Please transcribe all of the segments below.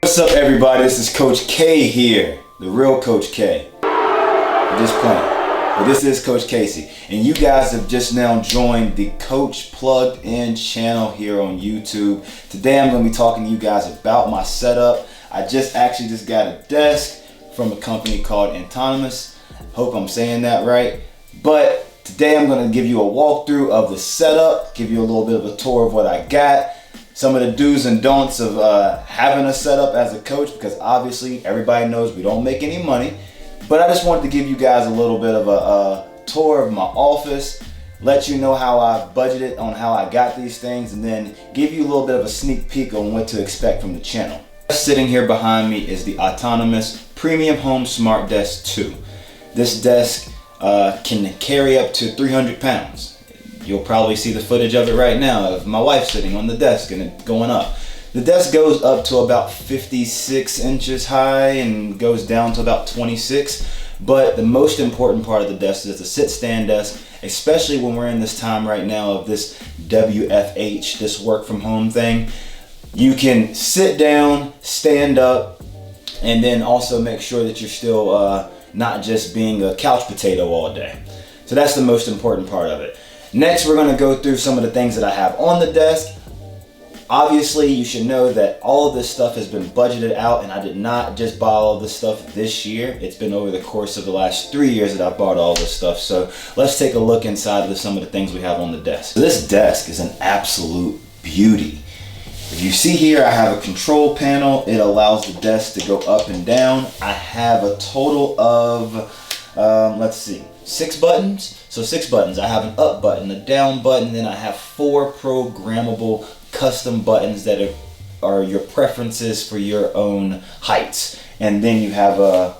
What's up, everybody? This is Coach K here, the real Coach K. I'm just playing, but this is Coach Casey, and you guys have just now joined the Coach Plugged In channel here on YouTube. Today I'm going to be talking to you guys about my setup. I just got a desk from a company called Autonomous. Hope I'm saying that right. But today I'm going to give you a walkthrough of the setup, give you a little bit of a tour of what I got. Some of the do's and don'ts of having a setup as a coach, because obviously everybody knows we don't make any money. But I just wanted to give you guys a little bit of a tour of my office, let you know how I budgeted on how I got these things, and then give you a little bit of a sneak peek on what to expect from the channel. Sitting here behind me is the Autonomous Premium Home Smart Desk 2. This desk can carry up to 300 pounds. You'll probably see the footage of it right now of my wife sitting on the desk and it going up. The desk goes up to about 56 inches high and goes down to about 26. But the most important part of the desk is the sit-stand desk, especially when we're in this time right now of this WFH, this work from home thing. You can sit down, stand up, and then also make sure that you're still not just being a couch potato all day. So that's the most important part of it. Next, we're going to go through some of the things that I have on the desk. Obviously, you should know that all of this stuff has been budgeted out, and I did not just buy all of this stuff this year. It's been over the course of the last 3 years that I've bought all this stuff. So let's take a look inside of some of the things we have on the desk. So this desk is an absolute beauty. If you see here, I have a control panel. It allows the desk to go up and down. I have a total of, 6 buttons. So 6 buttons. I have an up button, a down button, then I have 4 programmable custom buttons that are your preferences for your own heights. And then you have a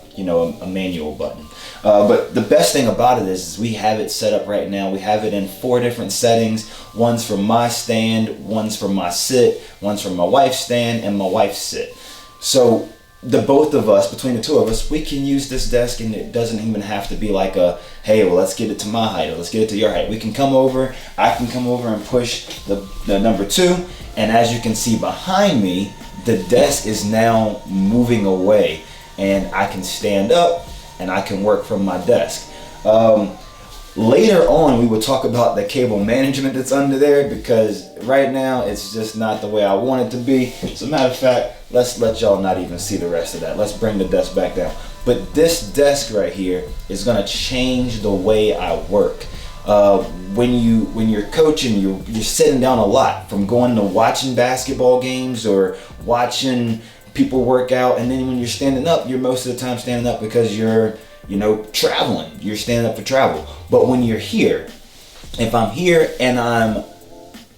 manual button. But the best thing about it is we have it set up right now. We have it in 4 different settings. One's for my stand, one's for my sit, one's for my wife's stand, and my wife's sit. So the both of us, between the two of us, we can use this desk, and it doesn't even have to be like a, hey, well, let's get it to my height or let's get it to your height. We can come over, I can come over and push the number 2, and as you can see behind me, the desk is now moving away, and I can stand up and I can work from my desk. Later on, we will talk about the cable management that's under there, because right now it's just not the way I want it to be. As a matter of fact, let's let y'all not even see the rest of that. Let's bring the desk back down. But this desk right here is gonna change the way I work. When you're coaching, you're sitting down a lot, from going to watching basketball games or watching people work out, and then when you're standing up, you're most of the time standing up because you're traveling. You're standing up for travel. But when you're here, if I'm here and I'm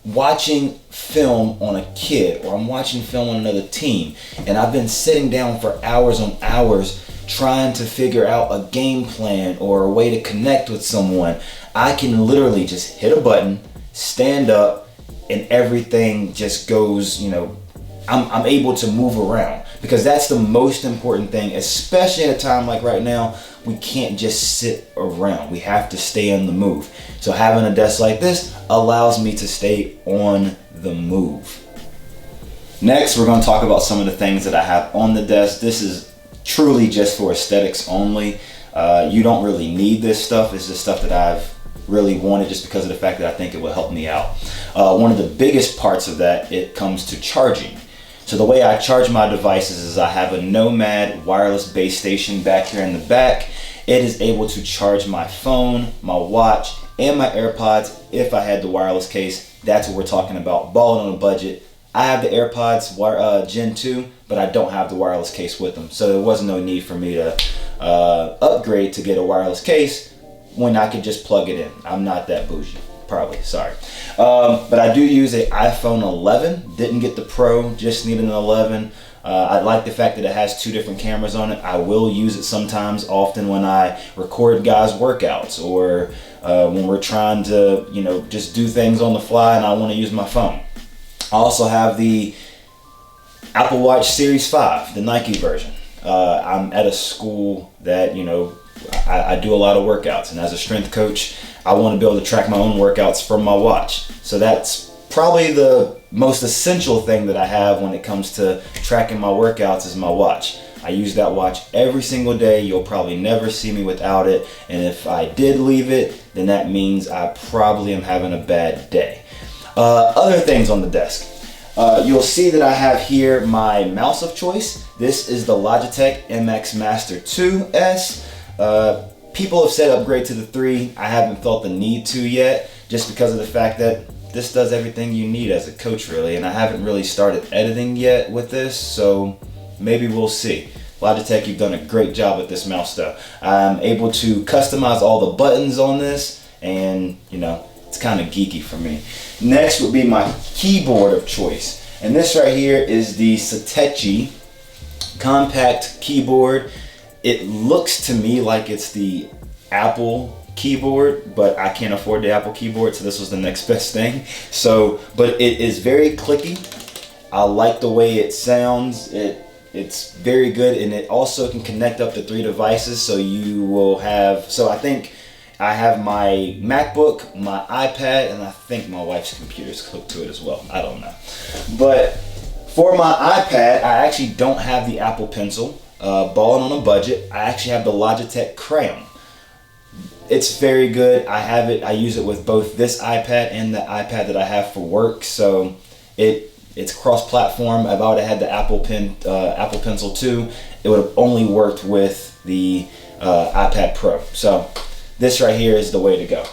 watching film on a kid, or I'm watching film on another team, and I've been sitting down for hours on hours trying to figure out a game plan or a way to connect with someone, I can literally just hit a button, stand up, and everything just goes, I'm able to move around, because that's the most important thing, especially at a time like right now. We can't just sit around. We have to stay on the move. So having a desk like this allows me to stay on the move. Next, we're going to talk about some of the things that I have on the desk. This is truly just for aesthetics only. You don't really need this stuff. It's just stuff that I've really wanted just because of the fact that I think it will help me out. One of the biggest parts of that, it comes to charging. So the way I charge my devices is I have a Nomad wireless base station back here in the back. It is able to charge my phone, my watch, and my AirPods if I had the wireless case. That's what we're talking about, balling on a budget. I have the AirPods Gen 2, but I don't have the wireless case with them. So there was no need for me to upgrade to get a wireless case when I could just plug it in. I'm not that bougie. Probably, sorry. But I do use an iPhone 11. Didn't get the Pro, just needed an 11. I like the fact that it has 2 different cameras on it. I will use it sometimes, often when I record guys' workouts, or when we're trying to, just do things on the fly and I want to use my phone. I also have the Apple Watch Series 5, the Nike version. I'm at a school that, I do a lot of workouts, and as a strength coach, I want to be able to track my own workouts from my watch. So that's probably the most essential thing that I have when it comes to tracking my workouts is my watch. I use that watch every single day. You'll probably never see me without it. And if I did leave it, then that means I probably am having a bad day. Other things on the desk. You'll see that I have here my mouse of choice. This is the Logitech MX Master 2S. People have said upgrade to the 3. I haven't felt the need to yet, just because of the fact that this does everything you need as a coach, really. And I haven't really started editing yet with this, so maybe we'll see. Logitech, you've done a great job with this mouse though. I'm able to customize all the buttons on this, and you know, it's kind of geeky for me. Next would be my keyboard of choice. And this right here is the Satechi compact keyboard. It looks to me like it's the Apple keyboard, but I can't afford the Apple keyboard, so this was the next best thing. So, but it is very clicky. I like the way it sounds. It's very good, and it also can connect up to 3 devices, so you will have, so I think I have my MacBook, my iPad, and I think my wife's computer is hooked to it as well. I don't know. But for my iPad, I actually don't have the Apple Pencil. Balling on a budget, I actually have the Logitech Crayon. It's very good. I have it. I use it with both this iPad and the iPad that I have for work. So it's cross-platform. If I would have had the Apple Pencil too, it would have only worked with the iPad Pro. So this right here is the way to go.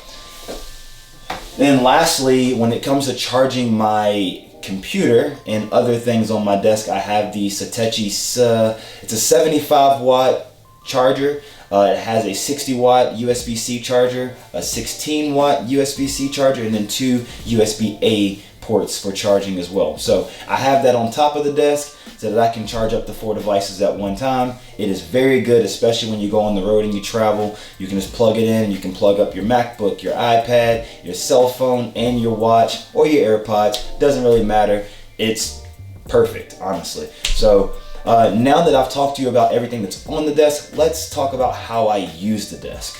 Then lastly, when it comes to charging my computer and other things on my desk, I have the Satechi. It's a 75 watt charger. It has a 60 watt USB-C charger, a 16 watt USB-C charger, and then 2 USB-A ports for charging as well. So I have that on top of the desk so that I can charge up to 4 devices at one time. It is very good, especially when you go on the road and you travel. You can just plug it in. You can plug up your MacBook, your iPad, your cell phone, and your watch, or your AirPods. Doesn't really matter. It's perfect, honestly. So now that I've talked to you about everything that's on the desk, let's talk about how I use the desk.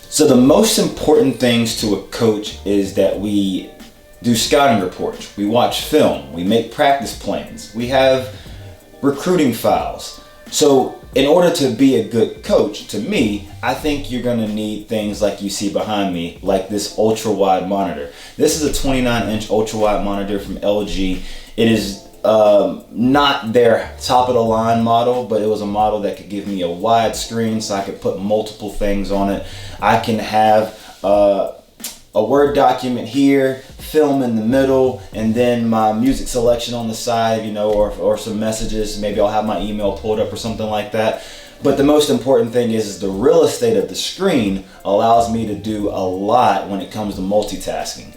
So the most important things to a coach is that we do scouting reports, we watch film, we make practice plans, we have recruiting files. So in order to be a good coach, to me, I think you're gonna need things like you see behind me, like this ultra wide monitor. This is a 29-inch ultra wide monitor from LG. It is not their top of the line model, but it was a model that could give me a wide screen so I could put multiple things on it. I can have a Word document here, film in the middle, and then my music selection on the side, you know, or some messages. Maybe I'll have my email pulled up or something like that. But the most important thing is the real estate of the screen allows me to do a lot when it comes to multitasking.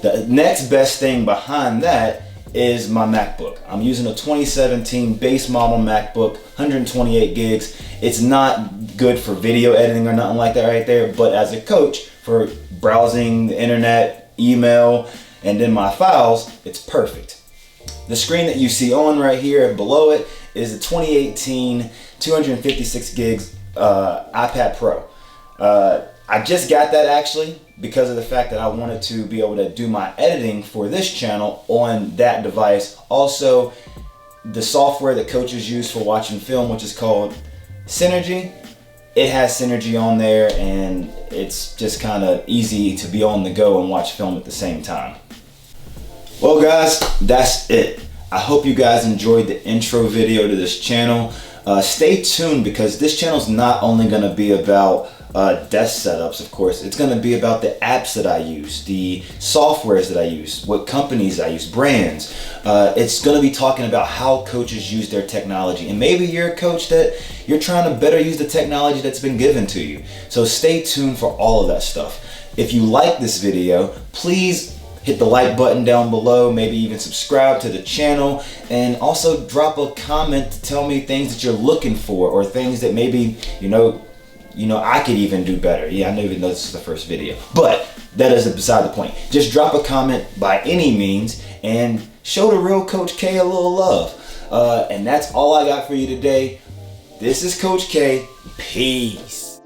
The next best thing behind that is my MacBook. I'm using a 2017 base model MacBook, 128 gigs. It's not good for video editing or nothing like that right there, but as a coach, for browsing the internet, email, and then my files, it's perfect. The screen that you see on right here and below it is a 2018 256 gigs iPad Pro. I just got that actually because of the fact that I wanted to be able to do my editing for this channel on that device. Also, the software that coaches use for watching film, which is called Synergy, it has Synergy on there, and it's just kind of easy to be on the go and watch film at the same time. Well guys, that's it. I hope you guys enjoyed the intro video to this channel. Stay tuned, because this channel is not only going to be about desk setups, of course. It's going to be about the apps that I use, the softwares that I use, what companies I use, brands. It's going to be talking about how coaches use their technology. And maybe you're a coach that you're trying to better use the technology that's been given to you. So stay tuned for all of that stuff. If you like this video, please hit the like button down below, maybe even subscribe to the channel, and also drop a comment to tell me things that you're looking for, or things that maybe, you know, I could even do better. Yeah, I know, even though this is the first video, but that is beside the point. Just drop a comment by any means and show the real Coach K a little love. And that's all I got for you today. This is Coach K. Peace.